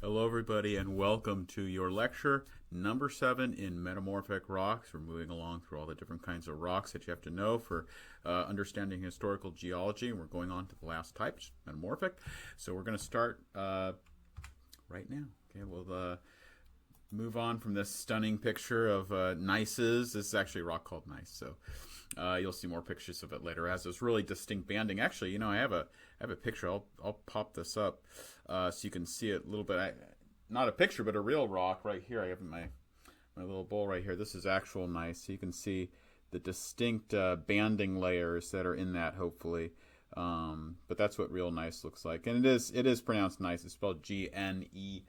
Hello, everybody, and welcome to your lecture number 7 in Metamorphic Rocks. We're moving along through all the different kinds of rocks that you have to know for understanding historical geology, and we're going on to the last type, which is metamorphic. So we're going to start right now. Okay, we'll move on from this stunning picture of gneisses. This is actually a rock called gneiss, so you'll see more pictures of it later. It has this really distinct banding. Actually, I have a picture. I'll pop this up so you can see it a little bit. Not a picture, but a real rock right here. I have my little bowl right here. This is actual gneiss, so you can see the distinct banding layers that are in that. Hopefully, but that's what real gneiss looks like, and it is pronounced gneiss. It's spelled Gneiss.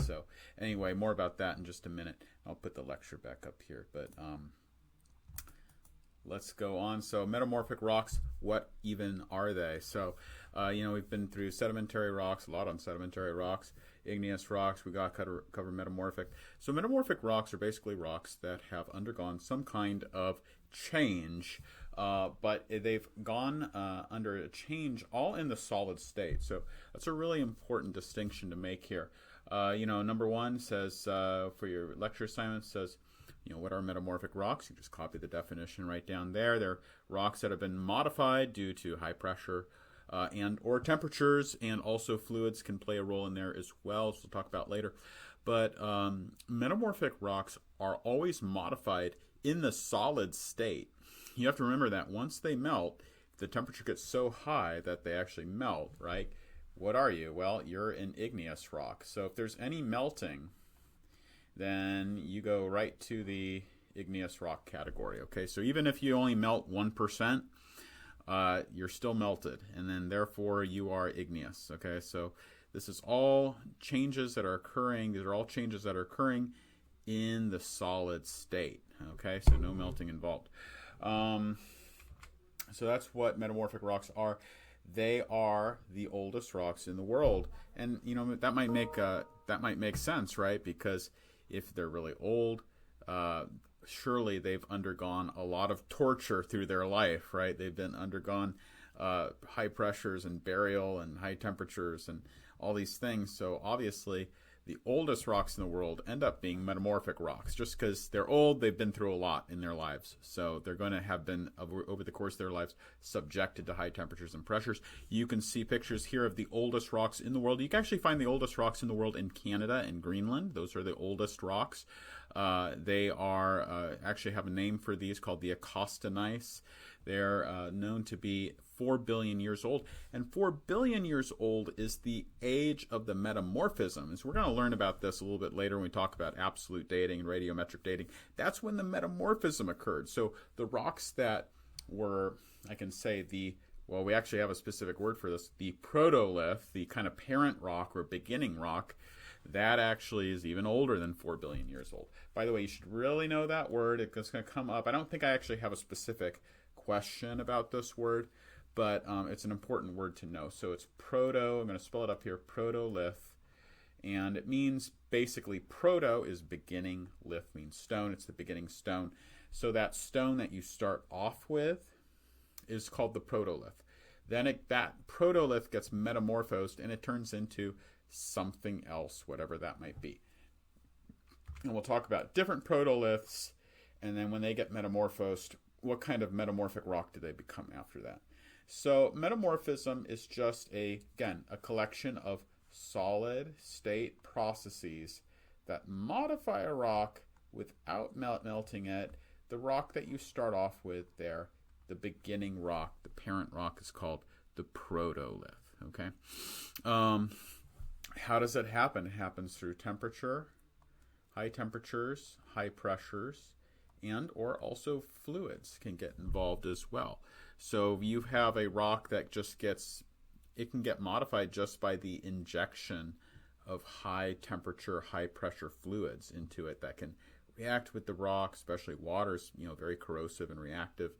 So anyway, more about that in just a minute. I'll put the lecture back up here, but let's go on. So metamorphic rocks, what even are they? So we've been through sedimentary rocks, a lot on sedimentary rocks, igneous rocks. We got to cover metamorphic. So metamorphic rocks are basically rocks that have undergone some kind of change, but they've gone under a change all in the solid state. So that's a really important distinction to make here. Number one says, for your lecture assignment, says, what are metamorphic rocks? You just copy the definition right down there. They're rocks that have been modified due to high pressure and or temperatures, and also fluids can play a role in there as well, as we'll talk about later. But metamorphic rocks are always modified in the solid state. You have to remember that once they melt, the temperature gets so high that they actually melt, right? What are you? Well, you're an igneous rock. So if there's any melting, then you go right to the igneous rock category. Okay, so even if you only melt 1%, you're still melted, and then therefore you are igneous. Okay, so this is all changes that are occurring. These are all changes that are occurring in the solid state. Okay, so no melting involved. So that's what metamorphic rocks are. They are the oldest rocks in the world, and that might make sense, right? Because if they're really old, surely they've undergone a lot of torture through their life, right? They've been undergone high pressures and burial and high temperatures and all these things. So obviously, the oldest rocks in the world end up being metamorphic rocks. Just because they're old, they've been through a lot in their lives. So they're going to have been, over the course of their lives, subjected to high temperatures and pressures. You can see pictures here of the oldest rocks in the world. You can actually find the oldest rocks in the world in Canada and Greenland. Those are the oldest rocks. They are actually have a name for these called the Acosta gneiss. They're known to be 4 billion years old, and 4 billion years old is the age of the metamorphism. So we're going to learn about this a little bit later when we talk about absolute dating and radiometric dating. That's when the metamorphism occurred. So the rocks that were, I can say we actually have a specific word for this, the protolith, the kind of parent rock or beginning rock, that actually is even older than 4 billion years old. By the way, you should really know that word. It's going to come up. I don't think I actually have a specific question about this word, but it's an important word to know. So it's I'm going to spell it up here, protolith, and it means basically proto is beginning, lith means stone. It's the beginning stone. So that stone that you start off with is called the protolith. Then that protolith gets metamorphosed and it turns into something else, whatever that might be. And we'll talk about different protoliths, and then when they get metamorphosed, what kind of metamorphic rock do they become after that? So metamorphism is just a collection of solid state processes that modify a rock without melting it. The rock that you start off with there, the beginning rock, the parent rock, is called the protolith. Okay. How does it happen? It happens through temperature, high temperatures, high pressures, and or also fluids can get involved as well. So you have a rock that it can get modified just by the injection of high temperature, high pressure fluids into it that can react with the rock, especially water's, very corrosive and reactive,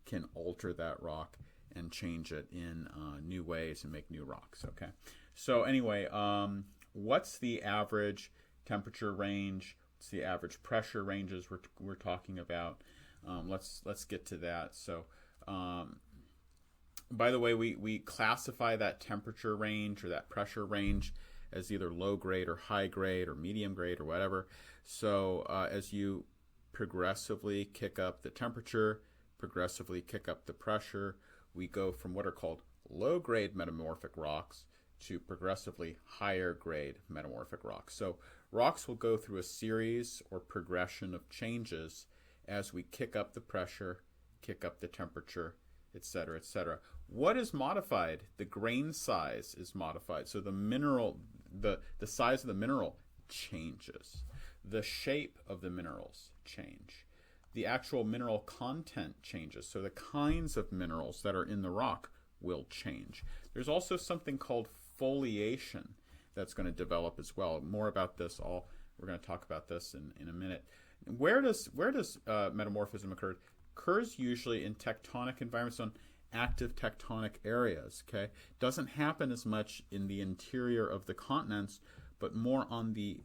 can alter that rock and change it in new ways and make new rocks. Okay. So anyway, what's the average temperature range? What's the average pressure ranges we're talking about? Let's get to that. So by the way, we classify that temperature range or that pressure range as either low grade or high grade or medium grade or whatever. So as you progressively kick up the temperature, progressively kick up the pressure, we go from what are called low grade metamorphic rocks to progressively higher grade metamorphic rocks. So rocks will go through a series or progression of changes as we kick up the pressure, kick up the temperature, etc., etc. What is modified? The grain size is modified. So the mineral, the size of the mineral changes. The shape of the minerals change. The actual mineral content changes. So the kinds of minerals that are in the rock will change. There's also something called foliation that's going to develop as well. More about this we're going to talk about this in a minute. Where does metamorphism occur? It occurs usually in tectonic environments, on active tectonic areas. Okay, doesn't happen as much in the interior of the continents, but more on the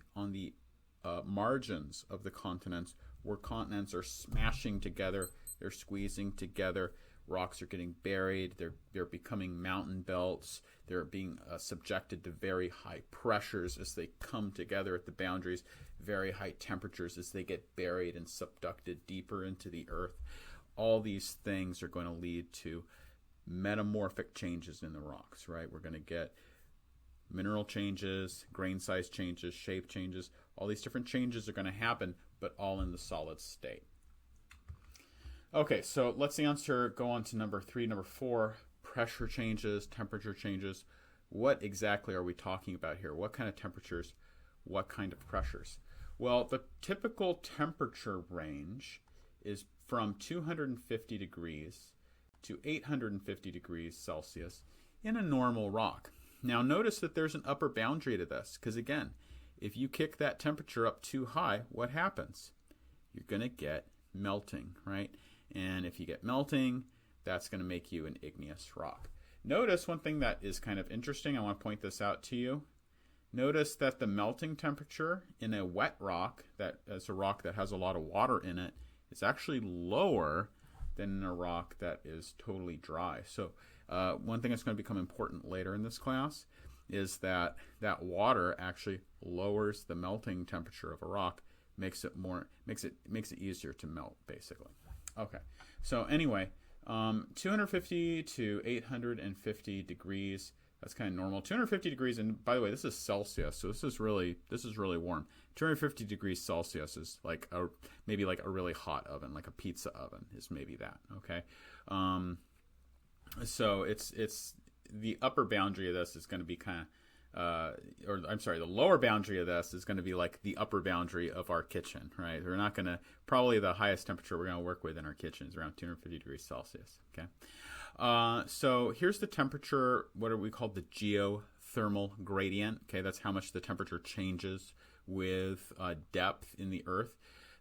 margins of the continents, where continents are smashing together, they're squeezing together, rocks are getting buried, they're becoming mountain belts, they're being subjected to very high pressures as they come together at the boundaries, very high temperatures as they get buried and subducted deeper into the earth. All these things are going to lead to metamorphic changes in the rocks, right? We're going to get mineral changes, grain size changes, shape changes. All these different changes are going to happen, but all in the solid state. Okay, so let's go on to number 3, number 4, pressure changes, temperature changes. What exactly are we talking about here? What kind of temperatures, what kind of pressures? Well, the typical temperature range is from 250 degrees to 850 degrees Celsius in a normal rock. Now notice that there's an upper boundary to this, because again, if you kick that temperature up too high, what happens? You're going to get melting, right? And if you get melting, that's going to make you an igneous rock. Notice one thing that is kind of interesting. I want to point this out to you. Notice that the melting temperature in a wet rock, that is a rock that has a lot of water in it, is actually lower than in a rock that is totally dry. So one thing that's going to become important later in this class is that water actually lowers the melting temperature of a rock, makes it easier to melt, basically. Okay, so anyway, 250 to 850 degrees, that's kind of normal. 250 degrees, and by the way, this is Celsius, so this is really warm. 250 degrees Celsius is like maybe like a really hot oven, like a pizza oven is maybe that. Okay, so it's the upper boundary of this is going to be kind of. The lower boundary of this is going to be like the upper boundary of our kitchen, right? We're not going to, probably the highest temperature we're going to work with in our kitchen is around 250 degrees Celsius, okay? So here's the temperature, what are we called the geothermal gradient, okay? That's how much the temperature changes with depth in the earth.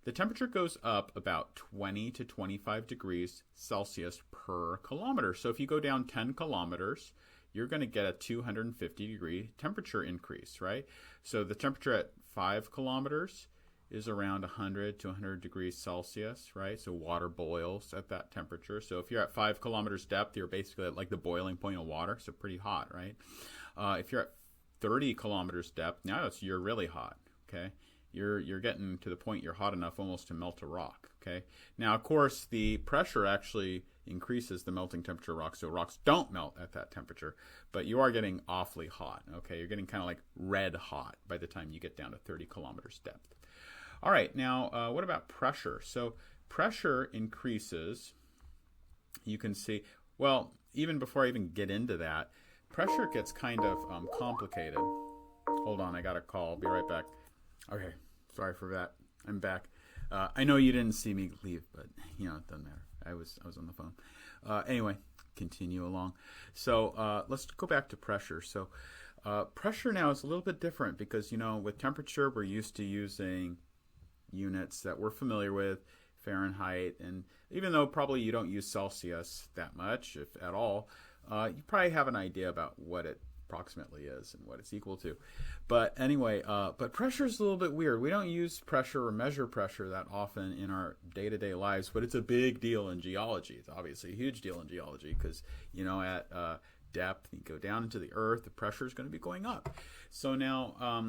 The temperature goes up about 20 to 25 degrees Celsius per kilometer. So if you go down 10 kilometers, you're going to get a 250 degree temperature increase, right? So the temperature at 5 kilometers is around 100 to 100 degrees Celsius, right? So water boils at that temperature. So if you're at 5 kilometers depth, you're basically at like the boiling point of water, so pretty hot, right? If you're at 30 kilometers depth, now you're really hot, okay? You're getting to the point you're hot enough almost to melt a rock, okay? Now, of course, the pressure actually increases the melting temperature of rocks, so rocks don't melt at that temperature, but you are getting awfully hot, okay? You're getting kind of like red hot by the time you get down to 30 kilometers depth. All right, now what about pressure? So pressure increases, you can see, well, even before I even get into that, pressure gets kind of complicated. Hold on, I got a call. I'll be right back. Okay, sorry for that. I'm back. I know you didn't see me leave, but it doesn't matter. I was on the phone. Anyway, continue along. So let's go back to pressure. So pressure now is a little bit different because, with temperature, we're used to using units that we're familiar with, Fahrenheit, and even though probably you don't use Celsius that much, if at all, you probably have an idea about what it approximately is and what it's equal to. But anyway, but pressure is a little bit weird. We don't use pressure or measure pressure that often in our day-to-day lives, but it's a big deal in geology. It's obviously a huge deal in geology because, at depth, you go down into the earth, the pressure is going to be going up. So now,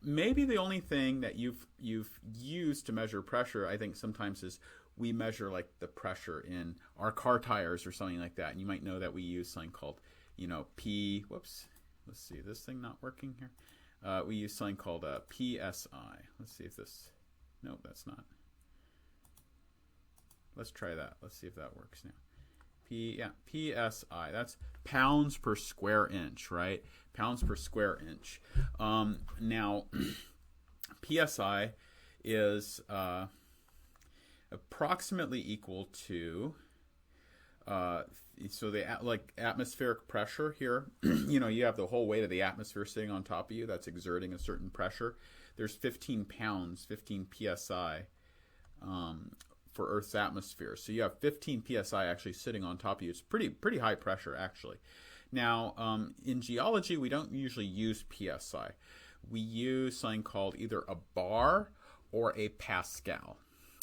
maybe the only thing that you've used to measure pressure, I think sometimes, is we measure like the pressure in our car tires or something like that. And you might know that we use something called, whoops, let's see, this thing not working here. We use something called PSI. Let's see if this, no, that's not. Let's try that. Let's see if that works now. PSI. That's pounds per square inch, right? Pounds per square inch. Now, PSI is approximately equal to so the atmospheric pressure here. You have the whole weight of the atmosphere sitting on top of you. That's exerting a certain pressure. There's 15 pounds, 15 psi. For Earth's atmosphere. So you have 15 psi actually sitting on top of you. It's pretty high pressure, actually. Now, in geology, we don't usually use psi. We use something called either a bar or a Pascal.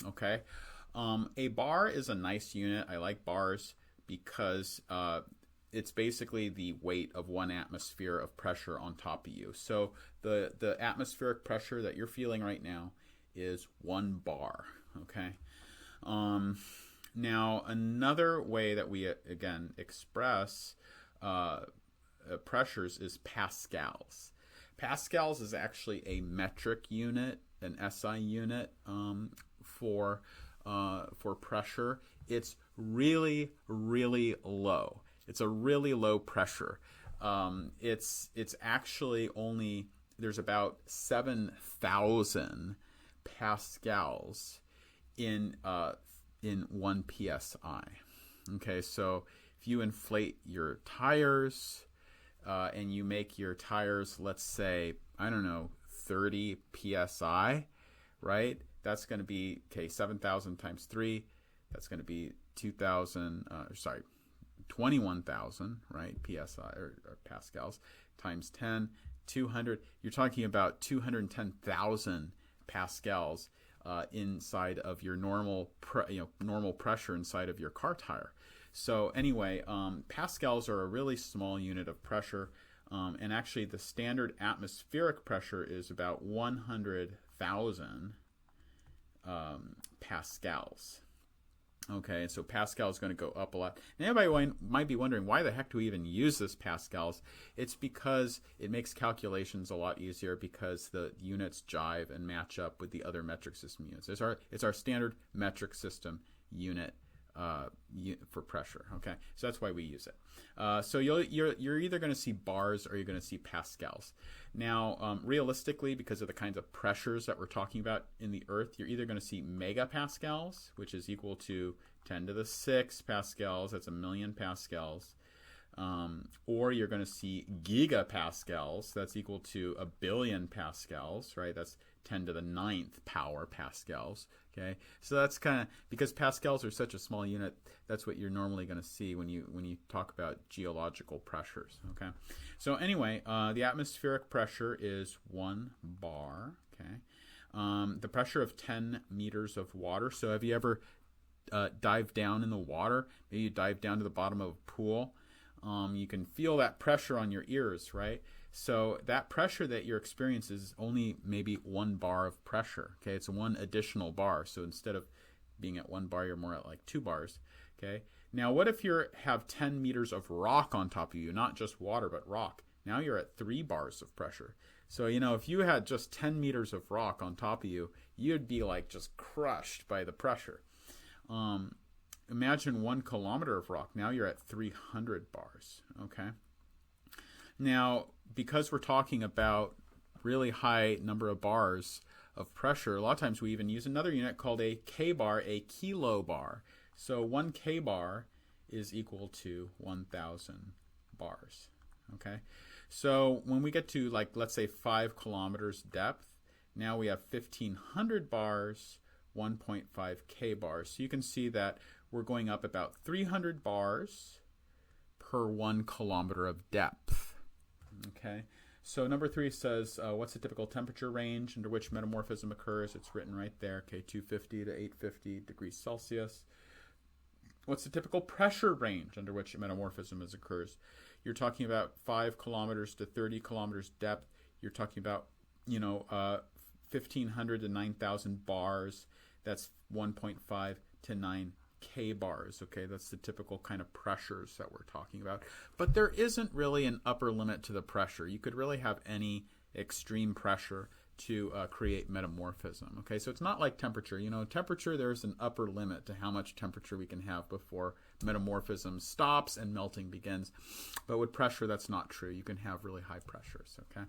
Okay? A bar is a nice unit. I like bars because it's basically the weight of one atmosphere of pressure on top of you. So the atmospheric pressure that you're feeling right now is 1 bar. Okay? Now, another way that we, again, express pressures is pascals. Pascals is actually a metric unit, an SI unit for pressure. It's really, really low. It's a really low pressure. It's actually only, there's about 7,000 pascals in 1 psi. Okay, so if you inflate your tires and you make your tires, let's say, 30 psi, right? That's going to be 7,000 times 3. That's going to be 21,000, right? Psi or pascals times 10, 200. You're talking about 210,000 pascals inside of your normal pressure inside of your car tire. So anyway, pascals are a really small unit of pressure, and actually the standard atmospheric pressure is about 100,000 pascals. Okay, so Pascal is going to go up a lot. And everybody might be wondering, why the heck do we even use this Pascals? It's because it makes calculations a lot easier because the units jive and match up with the other metric system units. It's our standard metric system unit for pressure. Okay, so that's why we use it. So you're either going to see bars or you're going to see pascals. Now, realistically, because of the kinds of pressures that we're talking about in the Earth, you're either going to see megapascals, which is equal to 10 to the 6 pascals. That's 1,000,000 pascals. Or you're going to see gigapascals. That's equal to 1,000,000,000 pascals, right? That's 10 to the 9th power pascals. Okay, so that's kind of, because pascals are such a small unit, that's what you're normally going to see when you talk about geological pressures. Okay, so anyway, the atmospheric pressure is 1 bar. Okay, the pressure of 10 meters of water. So have you ever dived down in the water? Maybe you dive down to the bottom of a pool. You can feel that pressure on your ears, right? So that pressure that you're experiencing is only maybe 1 bar of pressure. Okay, it's 1 additional bar. So instead of being at 1 bar, you're more at like 2 bars. Okay. Now, what if you have 10 meters of rock on top of you, not just water but rock? Now you're at 3 bars of pressure. So if you had just 10 meters of rock on top of you, you'd be like just crushed by the pressure. Imagine 1 kilometer of rock. Now you're at 300 bars. Okay. Now, because we're talking about really high number of bars of pressure, a lot of times we even use another unit called a K-bar, a kilobar. So 1 K-bar is equal to 1,000 bars. Okay, so when we get to, like, let's say 5 kilometers depth, now we have 1,500 bars, 1.5 K-bars. So you can see that we're going up about 300 bars per 1 kilometer of depth. Okay, so number 3 says, what's the typical temperature range under which metamorphism occurs? It's written right there, okay, 250 to 850 degrees Celsius. What's the typical pressure range under which metamorphism occurs? you're talking about 5 kilometers to 30 kilometers depth. You're talking about, 1,500 to 9,000 bars. That's 1.5 to 9 K bars. Okay, that's the typical kind of pressures that we're talking about. But there isn't really an upper limit to the pressure. You could really have any extreme pressure to create metamorphism. Okay, so it's not like temperature. Temperature, there's an upper limit to how much temperature we can have before metamorphism stops and melting begins. But with pressure, that's not true. You can have really high pressures. Okay,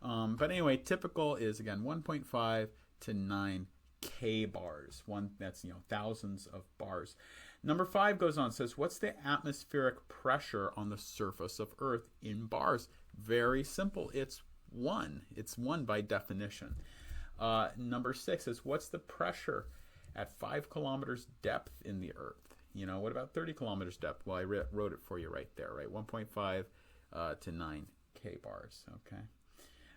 but anyway, typical is again 1.5 to 9 K bars. That's thousands of bars. Number 5 goes on, says, what's the atmospheric pressure on the surface of Earth in bars? Very simple. It's 1. It's 1 by definition. Number 6 is, what's the pressure at 5 kilometers depth in the Earth? What about 30 kilometers depth? Well, I wrote it for you right there, right? 1.5 to 9 K bars, okay?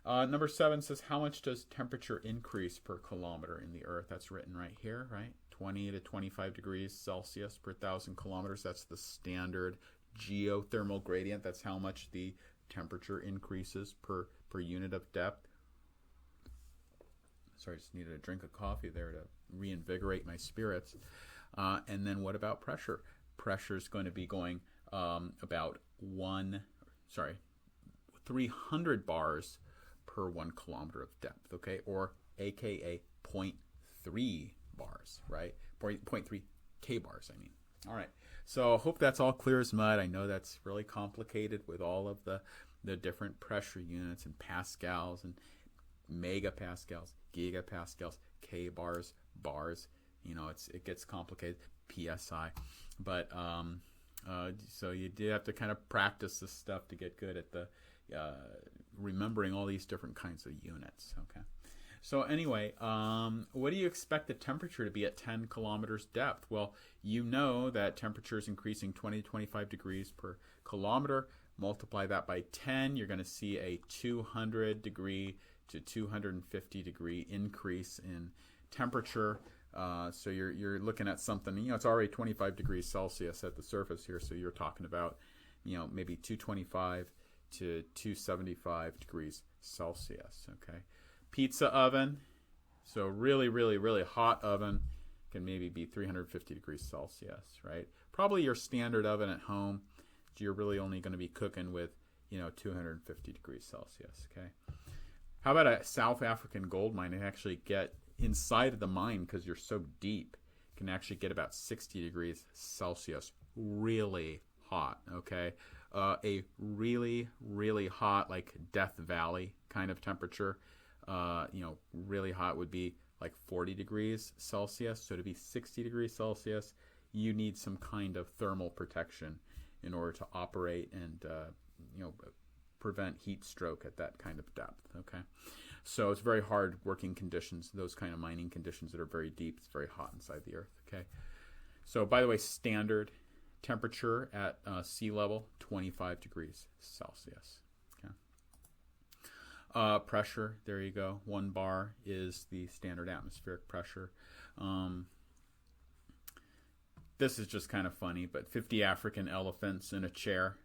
Number 7 says, how much does temperature increase per kilometer in the Earth? That's written right here, right? 20 to 25 degrees Celsius per 1,000 kilometers. That's the standard geothermal gradient. That's how much the temperature increases per unit of depth. Sorry, I just needed a drink of coffee there to reinvigorate my spirits. And then what about pressure? Pressure is going to be going about 300 bars per 1 kilometer of depth, okay? Or aka 0.3 bars, right? 0.3 K bars, I mean. All right. So I hope that's all clear as mud. I know that's really complicated with all of the different pressure units and pascals and megapascals, gigapascals, K bars, bars. It gets complicated. PSI. But so you do have to kind of practice this stuff to get good at the remembering all these different kinds of units. Okay. So anyway, what do you expect the temperature to be at 10 kilometers depth? Well, you know that temperature is increasing 20 to 25 degrees per kilometer. Multiply that by 10, you're going to see a 200 degree to 250 degree increase in temperature. So you're looking at something, it's already 25 degrees Celsius at the surface here, so you're talking about, maybe 225 to 275 degrees Celsius, okay? Pizza oven, so really, really, really hot oven can maybe be 350 degrees Celsius, right? Probably your standard oven at home, you're really only going to be cooking with, 250 degrees Celsius, okay? How about a South African gold mine? They actually get inside of the mine, because you're so deep, can actually get about 60 degrees Celsius, really hot, okay? A really, really hot, like Death Valley kind of temperature, really hot would be like 40 degrees Celsius. So to be 60 degrees Celsius, you need some kind of thermal protection in order to operate and, prevent heat stroke at that kind of depth, okay? So it's very hard working conditions, those kind of mining conditions that are very deep. It's very hot inside the earth, okay? So by the way, standard temperature at sea level, 25 degrees Celsius, okay? Pressure, there you go. 1 bar is the standard atmospheric pressure. This is just kind of funny, but 50 African elephants in a chair,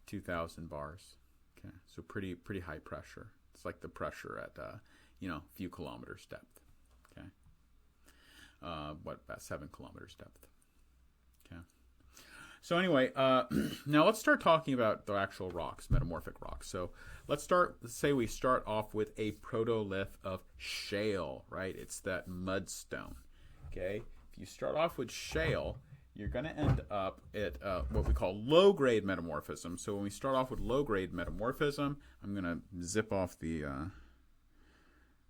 2,000 bars. Okay, so pretty high pressure. It's like the pressure at a few kilometers depth. Okay, about 7 kilometers depth. Okay. So anyway, now let's start talking about the actual rocks, metamorphic rocks. So let's say we start off with a protolith of shale, right? It's that mudstone. Okay, if you start off with shale, you're going to end up at what we call low-grade metamorphism. So when we start off with low-grade metamorphism, I'm going to zip off the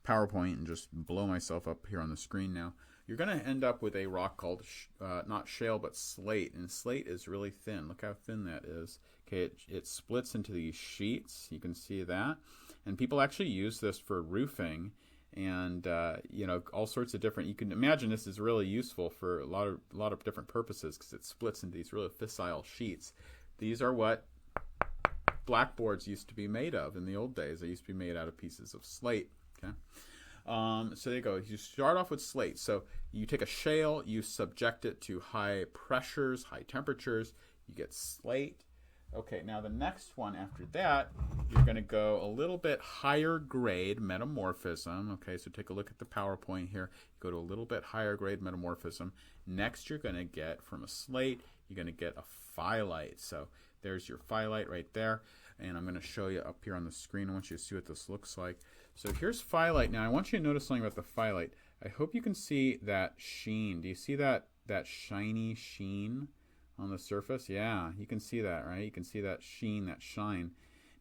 PowerPoint and just blow myself up here on the screen now. You're going to end up with a rock called, not shale, but slate. And slate is really thin. Look how thin that is. Okay, it splits into these sheets. You can see that. And people actually use this for roofing and all sorts of different. You can imagine this is really useful for a lot of different purposes because it splits into these really fissile sheets. These are what blackboards used to be made of in the old days. They used to be made out of pieces of slate. Okay, so there you go. You start off with slate. So you take a shale, you subject it to high pressures, high temperatures. You get slate. Okay, now the next one after that, you're going to go a little bit higher grade metamorphism. Okay, so take a look at the PowerPoint here. Go to a little bit higher grade metamorphism. Next, you're going to get from a slate, you're going to get a phyllite. So there's your phyllite right there. And I'm going to show you up here on the screen. I want you to see what this looks like. So here's phyllite. Now I want you to notice something about the phyllite. I hope you can see that sheen. Do you see that shiny sheen on the surface? Yeah, you can see that, right? You can see that sheen, that shine.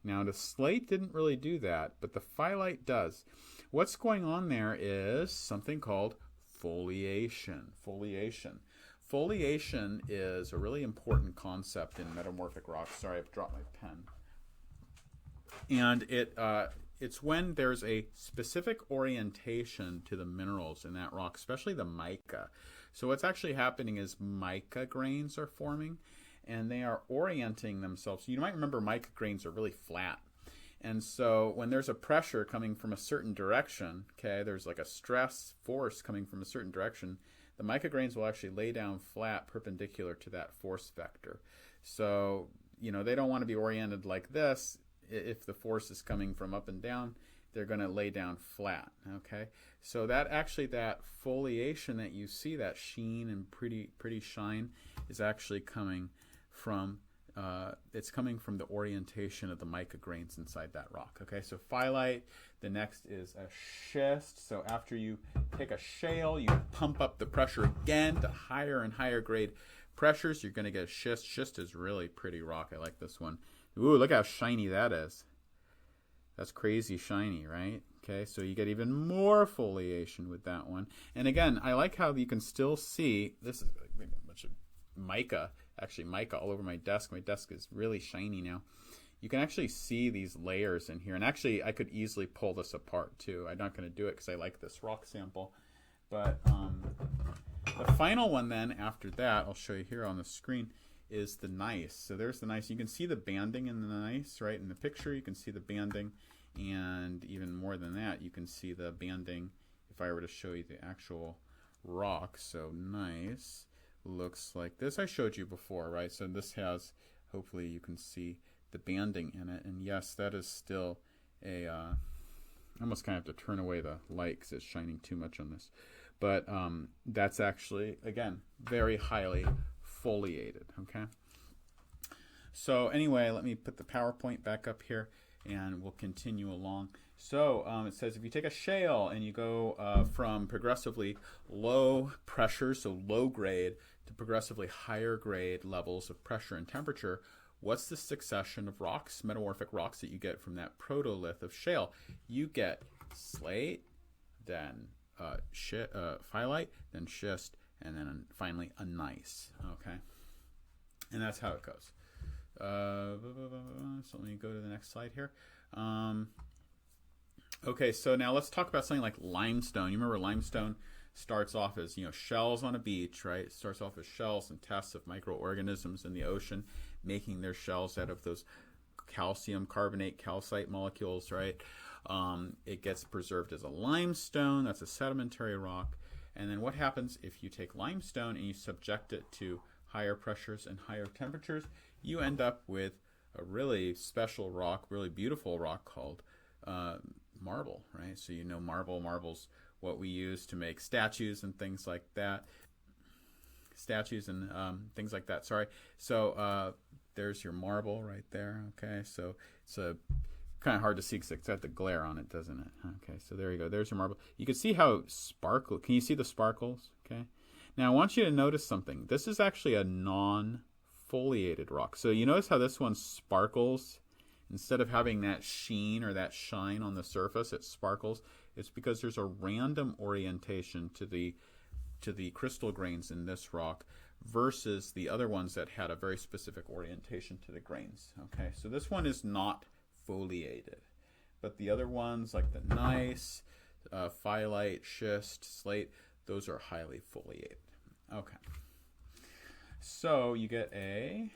Now the slate didn't really do that, but the phyllite does. What's going on there is something called foliation. Foliation is a really important concept in metamorphic rocks. Sorry, I've dropped my pen. And it's when there's a specific orientation to the minerals in that rock, especially the mica. So what's actually happening is mica grains are forming, and they are orienting themselves. You might remember mica grains are really flat. And so when there's a pressure coming from a certain direction, okay, there's like a stress force coming from a certain direction, the mica grains will actually lay down flat perpendicular to that force vector. So, they don't want to be oriented like this. If the force is coming from up and down, they're going to lay down flat, okay? So that foliation that you see, that sheen and pretty shine, is actually coming from it's coming from the orientation of the mica grains inside that rock, okay? So phyllite. The next is a schist. So after you take a shale, you pump up the pressure again to higher and higher grade pressures. You're going to get a schist. Schist is really pretty rock. I like this one. Ooh, look how shiny that is. That's crazy shiny, right? Okay, so you get even more foliation with that one. And again, I like how you can still see, this is a bunch of mica, actually mica all over my desk. My desk is really shiny now. You can actually see these layers in here. And actually, I could easily pull this apart too. I'm not going to do it because I like this rock sample. But the final one then after that, I'll show you here on the screen, is the gneiss. So there's the gneiss. You can see the banding in the gneiss, right? In the picture, you can see the banding. And even more than that, you can see the banding if I were to show you the actual rock. So gneiss looks like this. I showed you before, right? So this has, hopefully you can see the banding in it. And yes, that is still a, I almost kind of have to turn away the light because it's shining too much on this. But that's actually, again, very highly foliated, okay? So anyway, let me put the PowerPoint back up here and we'll continue along. So it says if you take a shale and you go from progressively low pressure, so low grade, to progressively higher grade levels of pressure and temperature, what's the succession of rocks, metamorphic rocks, that you get from that protolith of shale? You get slate, then phyllite, then schist, and then finally a gneiss, okay? And that's how it goes. So let me go to the next slide here. Okay, so now let's talk about something like limestone. You remember limestone starts off as, shells on a beach, right? It starts off as shells and tests of microorganisms in the ocean, making their shells out of those calcium carbonate calcite molecules, right? It gets preserved as a limestone. That's a sedimentary rock. And then what happens if you take limestone and you subject it to higher pressures and higher temperatures? You end up with a really special rock, really beautiful rock called marble, right? So marble's what we use to make statues and things like that. Sorry. So there's your marble right there, okay? So it's kind of hard to see because it's got the glare on it, doesn't it? Okay, so there you go. There's your marble. You can see how sparkle. Can you see the sparkles? Okay. Now I want you to notice something. This is actually a non-foliated rock. So you notice how this one sparkles? Instead of having that sheen or that shine on the surface, it sparkles. It's because there's a random orientation to the crystal grains in this rock versus the other ones that had a very specific orientation to the grains. Okay, so this one is not foliated, but the other ones like the gneiss, phyllite, schist, slate, those are highly foliated. Okay, so you get a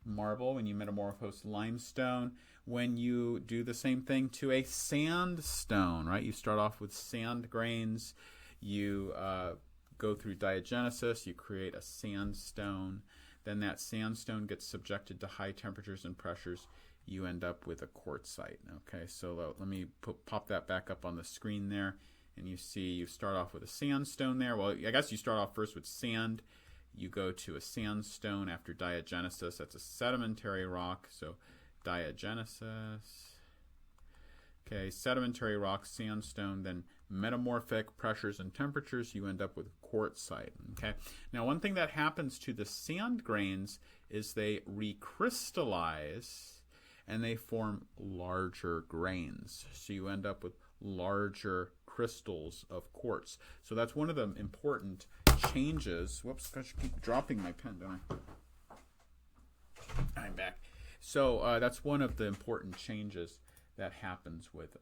marble when you metamorphose limestone. When you do the same thing to a sandstone, right? You start off with sand grains, you go through diagenesis, you create a sandstone. then that sandstone gets subjected to high temperatures and pressures. You end up with a quartzite. Okay, so let me pop that back up on the screen there. And you see you start off with a sandstone there. Well, I guess you start off first with sand. You go to a sandstone after diagenesis. That's a sedimentary rock. So diagenesis. Okay, sedimentary rock, sandstone, then metamorphic pressures and temperatures, you end up with quartzite. Okay. Now, one thing that happens to the sand grains is they recrystallize and they form larger grains. So you end up with larger crystals of quartz. So that's one of the important changes. Whoops, gosh, I keep dropping my pen, don't I? I'm back. So that's one of the important changes that happens with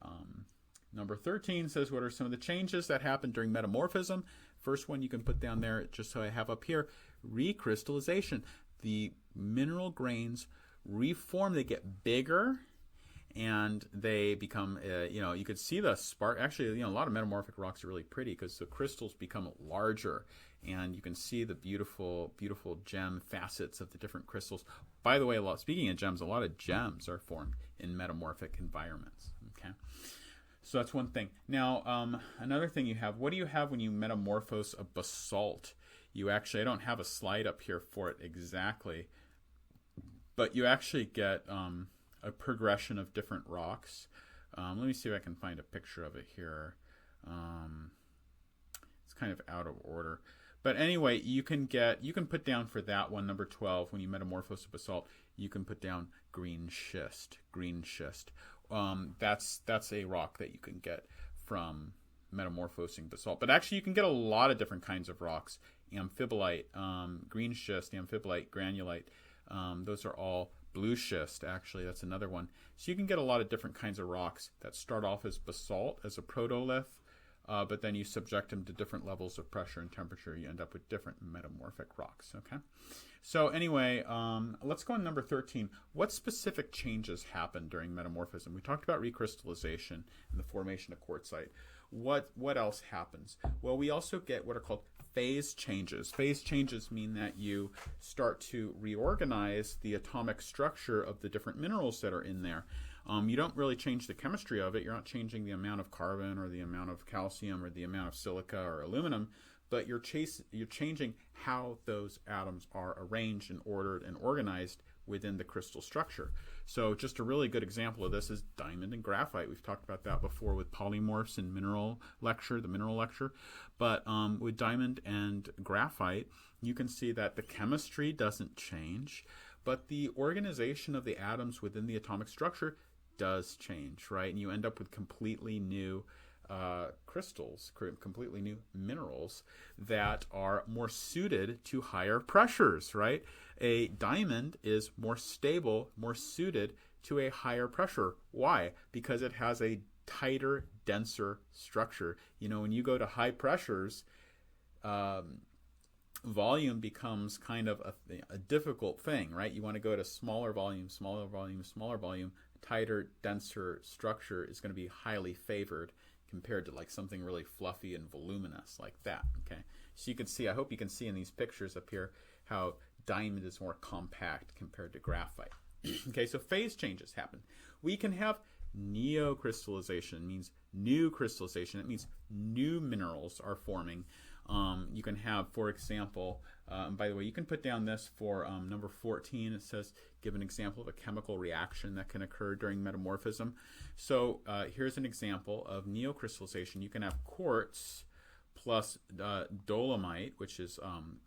number 13 says, what are some of the changes that happen during metamorphism? First one you can put down there, just so I have up here, recrystallization. The mineral grains reform, they get bigger, and they become, you could see the spark. Actually, a lot of metamorphic rocks are really pretty because the crystals become larger, and you can see the beautiful, beautiful gem facets of the different crystals. By the way, speaking of gems, a lot of gems are formed in metamorphic environments. Okay, so that's one thing. Now, another thing you have. What do you have when you metamorphose a basalt? You actually, I don't have a slide up here for it exactly, but you actually get a progression of different rocks. Let me see if I can find a picture of it here. It's kind of out of order. But anyway, you can put down for that one, number 12, when you metamorphose a basalt, you can put down green schist. That's a rock that you can get from metamorphosing basalt. But actually, you can get a lot of different kinds of rocks. Amphibolite, green schist, amphibolite, granulite. Those are all blue schist, actually. That's another one. So you can get a lot of different kinds of rocks that start off as basalt, as a protolith, but then you subject them to different levels of pressure and temperature. You end up with different metamorphic rocks. Okay. So anyway, let's go on number 13. What specific changes happen during metamorphism? We talked about recrystallization and the formation of quartzite. What else happens? Well, we also get what are called phase changes. Phase changes mean that you start to reorganize the atomic structure of the different minerals that are in there. You don't really change the chemistry of it. You're not changing the amount of carbon or the amount of calcium or the amount of silica or aluminum, but you're changing how those atoms are arranged and ordered and organized within the crystal structure. So just a really good example of this is diamond and graphite. We've talked about that before with polymorphs in the mineral lecture. But with diamond and graphite, you can see that the chemistry doesn't change, but the organization of the atoms within the atomic structure does change, right? And you end up with completely new crystals, completely new minerals that are more suited to higher pressures, right? A diamond is more stable, more suited to a higher pressure. Why? Because it has a tighter, denser structure. When you go to high pressures, volume becomes kind of a difficult thing, right? You want to go to smaller volume. Tighter, denser structure is going to be highly favored compared to like something really fluffy and voluminous like that. Okay, so you can see, I hope you can see in these pictures up here how diamond is more compact compared to graphite. Okay, so phase changes happen. We can have neocrystallization, means new crystallization. It means new minerals are forming. You can have, for example, by the way, you can put down this for number 14. It says, give an example of a chemical reaction that can occur during metamorphism. So here's an example of neocrystallization. You can have quartz plus dolomite, which is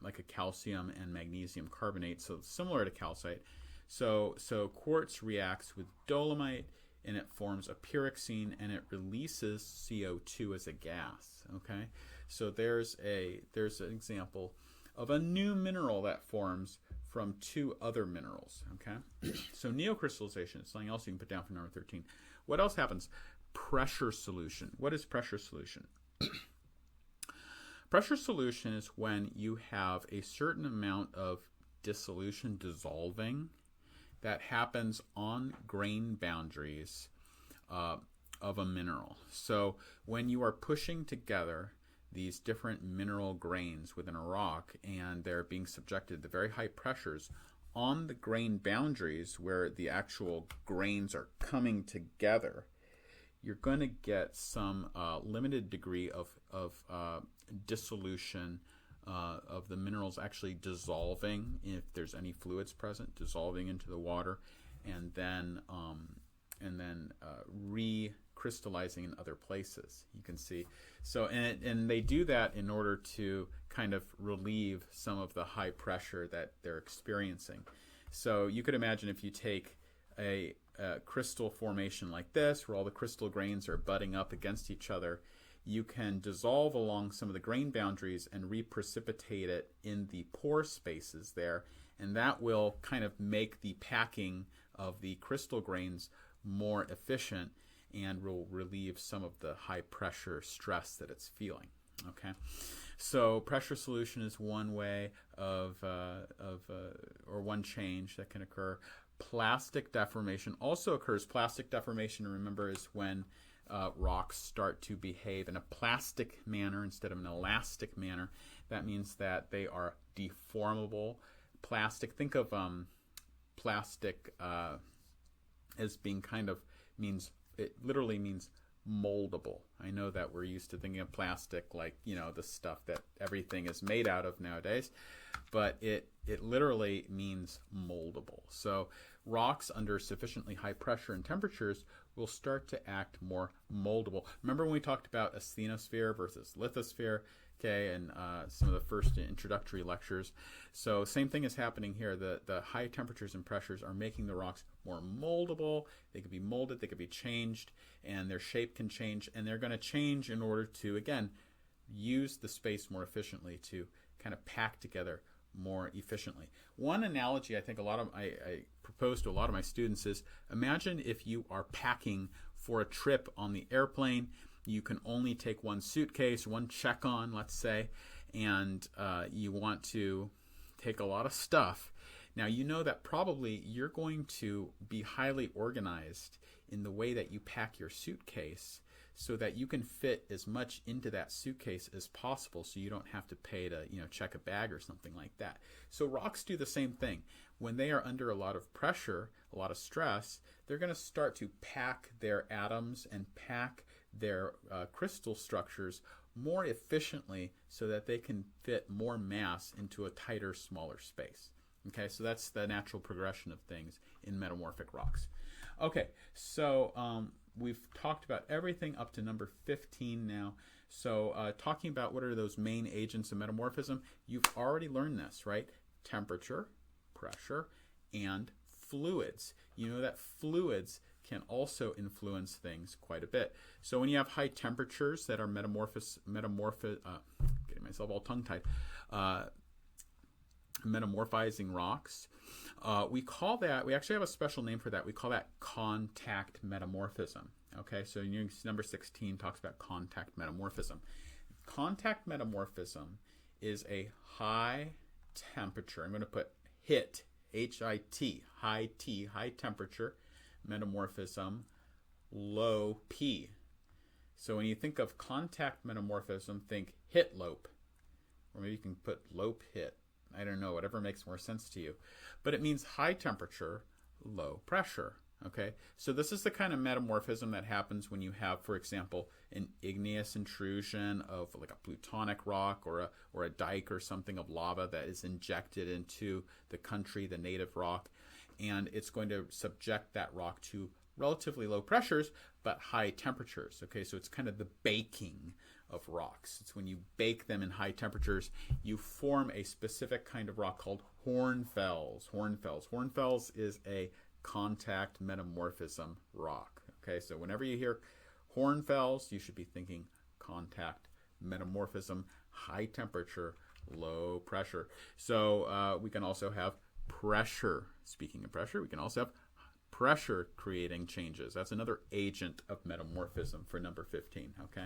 like a calcium and magnesium carbonate, so similar to calcite. So quartz reacts with dolomite, and it forms a pyroxene, and it releases CO2 as a gas. Okay, so there's an example of a new mineral that forms from two other minerals. Okay, so neocrystallization is something else you can put down for number 13. What else happens? Pressure solution. What is pressure solution? Pressure solution is when you have a certain amount of dissolution, dissolving, that happens on grain boundaries of a mineral. So when you are pushing together these different mineral grains within a rock, and they're being subjected to very high pressures on the grain boundaries where the actual grains are coming together, you're going to get some limited degree of dissolution of the minerals actually dissolving, if there's any fluids present, dissolving into the water, and then recrystallizing in other places. You can see. So, and they do that in order to kind of relieve some of the high pressure that they're experiencing. So you could imagine if you take a crystal formation like this, where all the crystal grains are butting up against each other, you can dissolve along some of the grain boundaries and reprecipitate it in the pore spaces there, and that will kind of make the packing of the crystal grains more efficient and will relieve some of the high pressure stress that it's feeling. Okay, so pressure solution is one way or one change that can occur. Plastic deformation also occurs. Plastic deformation, remember, is when rocks start to behave in a plastic manner instead of an elastic manner. That means that they are deformable. Plastic, think of plastic as being it literally means moldable. I know that we're used to thinking of plastic like, the stuff that everything is made out of nowadays, but it literally means moldable. So rocks under sufficiently high pressure and temperatures will start to act more moldable. Remember when we talked about asthenosphere versus lithosphere, okay, and some of the first introductory lectures? So same thing is happening here. The high temperatures and pressures are making the rocks more moldable. They could be molded, they could be changed, and their shape can change, and they're going to change in order to, again, use the space more efficiently, to kind of pack together more efficiently. One analogy I think I propose to a lot of my students is, imagine if you are packing for a trip on the airplane. You can only take one suitcase, one check-on, let's say, and you want to take a lot of stuff. Now, you know that probably you're going to be highly organized in the way that you pack your suitcase so that you can fit as much into that suitcase as possible, so you don't have to pay to check a bag or something like that. So rocks do the same thing. When they are under a lot of pressure, a lot of stress, they're going to start to pack their atoms and pack their crystal structures more efficiently so that they can fit more mass into a tighter, smaller space. Okay, so that's the natural progression of things in metamorphic rocks. Okay, so we've talked about everything up to number 15 now. So talking about what are those main agents of metamorphism, you've already learned this, right? Temperature, pressure, and fluids. You know that fluids can also influence things quite a bit. So when you have high temperatures that are getting myself all tongue-tied, metamorphizing rocks, we actually have a special name for that. We call that contact metamorphism. Okay, so number 16 talks about contact metamorphism. Contact metamorphism is a high temperature. I'm going to put HIT, H-I-T, high T, high temperature metamorphism, low P. So when you think of contact metamorphism, think HIT lope, or maybe you can put lope HIT. I don't know, whatever makes more sense to you. But it means high temperature, low pressure. Okay, so this is the kind of metamorphism that happens when you have, for example, an igneous intrusion of like a plutonic rock or a dike or something of lava that is injected into the country, the native rock, and it's going to subject that rock to relatively low pressures but high temperatures. Okay, so it's kind of the baking of rocks. It's when you bake them in high temperatures, you form a specific kind of rock called hornfells. Hornfells is a contact metamorphism rock. Okay, so whenever you hear hornfells, you should be thinking contact metamorphism, high temperature, low pressure. So we can also have pressure. Speaking of pressure, we can also have pressure creating changes. That's another agent of metamorphism for number 15. Okay.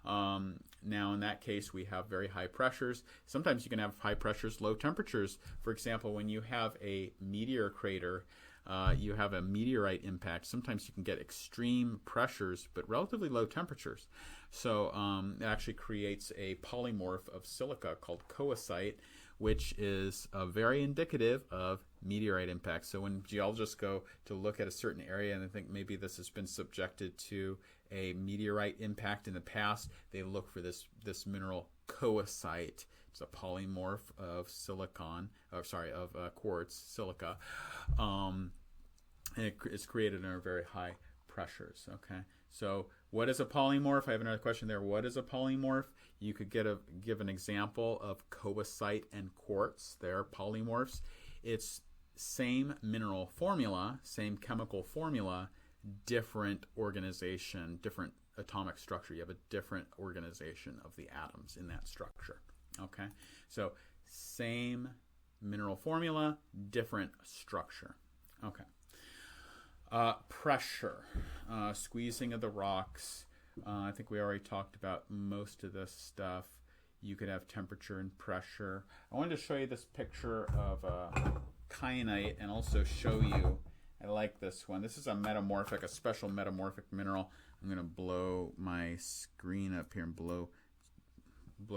Now in that case, we have very high pressures. Sometimes you can have high pressures, low temperatures. For example, when you have a meteor crater you have a meteorite impact, sometimes you can get extreme pressures but relatively low temperatures. So it actually creates a polymorph of silica called coesite, which is very indicative of meteorite impact. So when geologists go to look at a certain area and they think maybe this has been subjected to a meteorite impact in the past, they look for this mineral coesite. It's a polymorph of quartz, silica. And it's created under very high pressures. Okay, so what is a polymorph? I have another question there. What is a polymorph? You could give an example of coesite and quartz. They're polymorphs. It's same mineral formula, same chemical formula, different organization, different atomic structure. You have a different organization of the atoms in that structure. Okay, so same mineral formula, different structure. Okay. Pressure, squeezing of the rocks. I think we already talked about most of this stuff. You could have temperature and pressure. I wanted to show you this picture of kyanite and also show you, I like this one. This is a special metamorphic mineral. I'm going to blow my screen up here and blow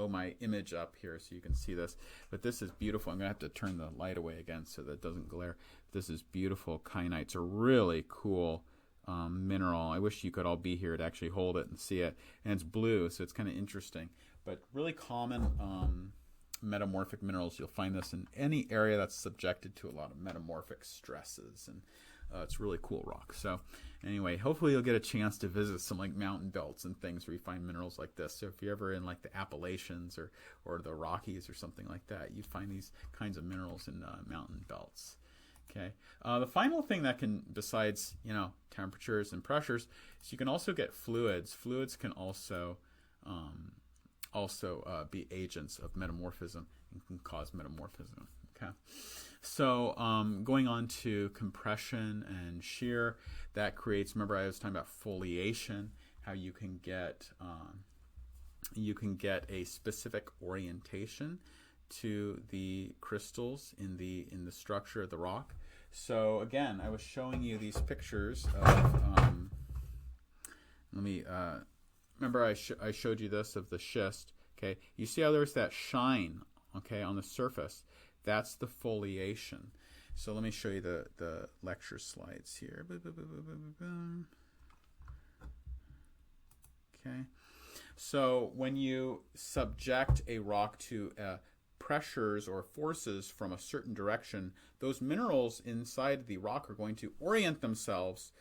my image up here so you can see this. But this is beautiful. I'm going to have to turn the light away again so that it doesn't glare. This is beautiful kyanite. It's a really cool mineral. I wish you could all be here to actually hold it and see it. And it's blue, so it's kind of interesting. But really common metamorphic minerals. You'll find this in any area that's subjected to a lot of metamorphic stresses. And it's really cool rock. So anyway, hopefully you'll get a chance to visit some like mountain belts and things where you find minerals like this. So if you're ever in like the Appalachians or the Rockies or something like that, you find these kinds of minerals in mountain belts. Okay. The final thing that can, besides temperatures and pressures, is you can also get fluids. Fluids can also be agents of metamorphism and can cause metamorphism. Okay. So going on to compression and shear, that creates, remember I was talking about foliation, how you can get a specific orientation to the crystals in the structure of the rock. So again, I was showing you these pictures of remember I showed you this of the schist. Okay, you see how there's that shine, okay, on the surface. That's the foliation. So let me show you the lecture slides here. Okay. So when you subject a rock to pressures or forces from a certain direction, those minerals inside the rock are going to orient themselves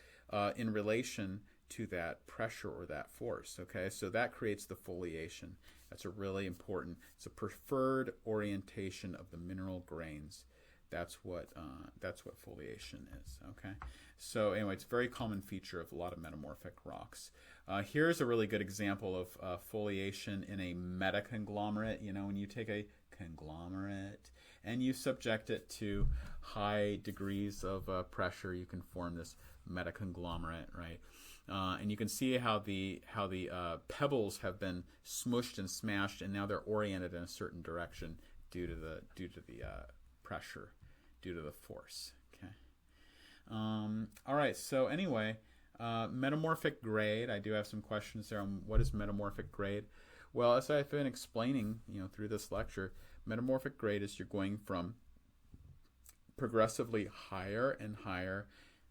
in relation to that pressure or that force. Okay, so that creates the foliation. That's a really important. It's a preferred orientation of the mineral grains. That's what foliation is. Okay, so anyway, it's a very common feature of a lot of metamorphic rocks. Here's a really good example of foliation in a metaconglomerate. When you take a conglomerate and you subject it to high degrees of pressure, you can form this metaconglomerate, right? And you can see how the pebbles have been smushed and smashed, and now they're oriented in a certain direction due to the pressure, due to the force. Okay. All right. So anyway, metamorphic grade. I do have some questions there on what is metamorphic grade. Well, as I've been explaining, through this lecture, metamorphic grade is you're going from progressively higher and higher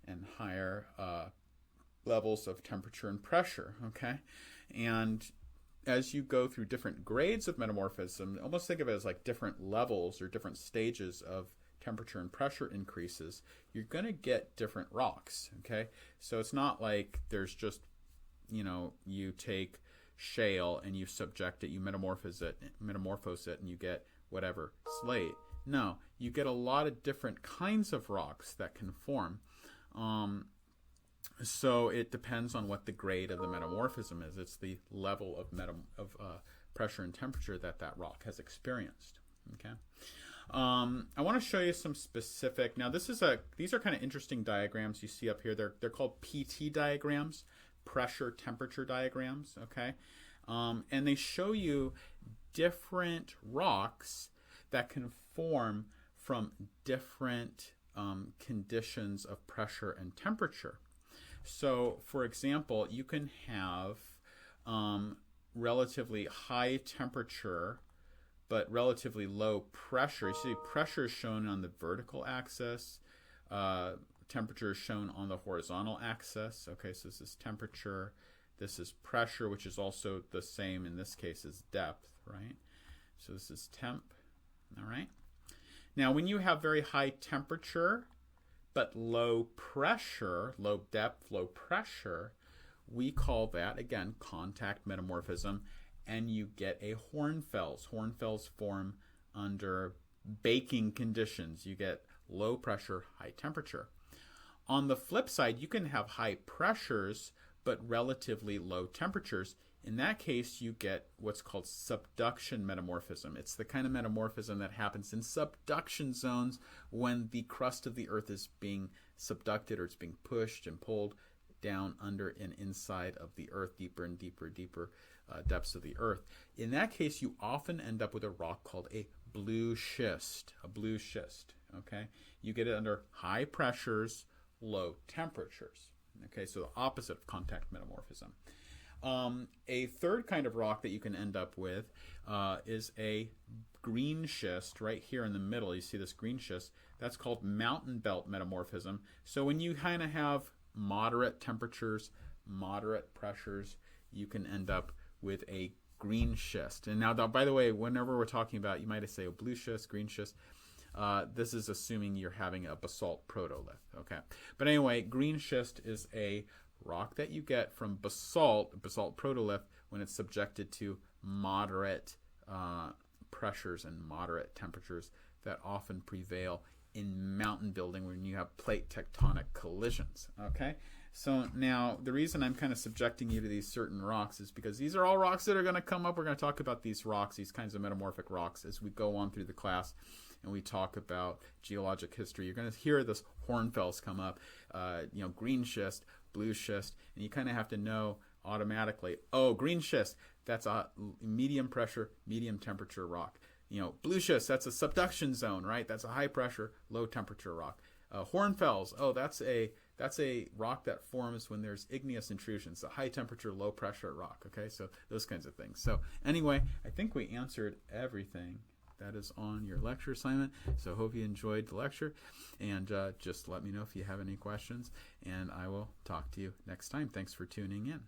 and higher levels of temperature and pressure, okay? And as you go through different grades of metamorphism, almost think of it as like different levels or different stages of temperature and pressure increases, you're going to get different rocks, okay? So it's not like there's just, you take shale and you subject it, you metamorphose it, and you get whatever, slate. No, you get a lot of different kinds of rocks that can form. So it depends on what the grade of the metamorphism is. It's the level of pressure and temperature that rock has experienced. Okay. I want to show you some specific. Now these are kind of interesting diagrams you see up here. They're called PT diagrams, pressure temperature diagrams. Okay, and they show you different rocks that can form from different conditions of pressure and temperature. So, for example, you can have relatively high temperature but relatively low pressure. You see pressure is shown on the vertical axis, temperature is shown on the horizontal axis. Okay, so this is temperature, this is pressure, which is also the same in this case as depth, right? So this is temp, all right? Now, when you have very high temperature but low pressure, low depth, low pressure, we call that, again, contact metamorphism, and you get a hornfels. Hornfels form under baking conditions. You get low pressure, high temperature. On the flip side, you can have high pressures but relatively low temperatures. In that case, you get what's called subduction metamorphism. It's the kind of metamorphism that happens in subduction zones when the crust of the Earth is being subducted, or it's being pushed and pulled down under and inside of the Earth, deeper and deeper, depths of the Earth. In that case, you often end up with a rock called a blue schist. A blue schist. Okay, you get it under high pressures, low temperatures. Okay, so the opposite of contact metamorphism. A third kind of rock that you can end up with is a green schist right here in the middle. You see this green schist. That's called mountain belt metamorphism. So when you kind of have moderate temperatures, moderate pressures, you can end up with a green schist. And now, by the way, whenever we're talking about, you might say a blue schist, green schist, this is assuming you're having a basalt protolith. Okay, but anyway, green schist is a rock that you get from basalt protolith, when it's subjected to moderate pressures and moderate temperatures that often prevail in mountain building when you have plate tectonic collisions. Okay, so now the reason I'm kind of subjecting you to these certain rocks is because these are all rocks that are going to come up. We're going to talk about these rocks, these kinds of metamorphic rocks, as we go on through the class and we talk about geologic history. You're going to hear this hornfels come up, green schist, blue schist, and you kind of have to know automatically, oh, green schist, that's a medium pressure, medium temperature rock. Blue schist, that's a subduction zone, right? That's a high pressure, low temperature rock. Hornfels, oh, that's a rock that forms when there's igneous intrusions, a high temperature, low pressure rock. Okay, so those kinds of things. So anyway, I think we answered everything that is on your lecture assignment. So hope you enjoyed the lecture, and just let me know if you have any questions, and I will talk to you next time. Thanks for tuning in.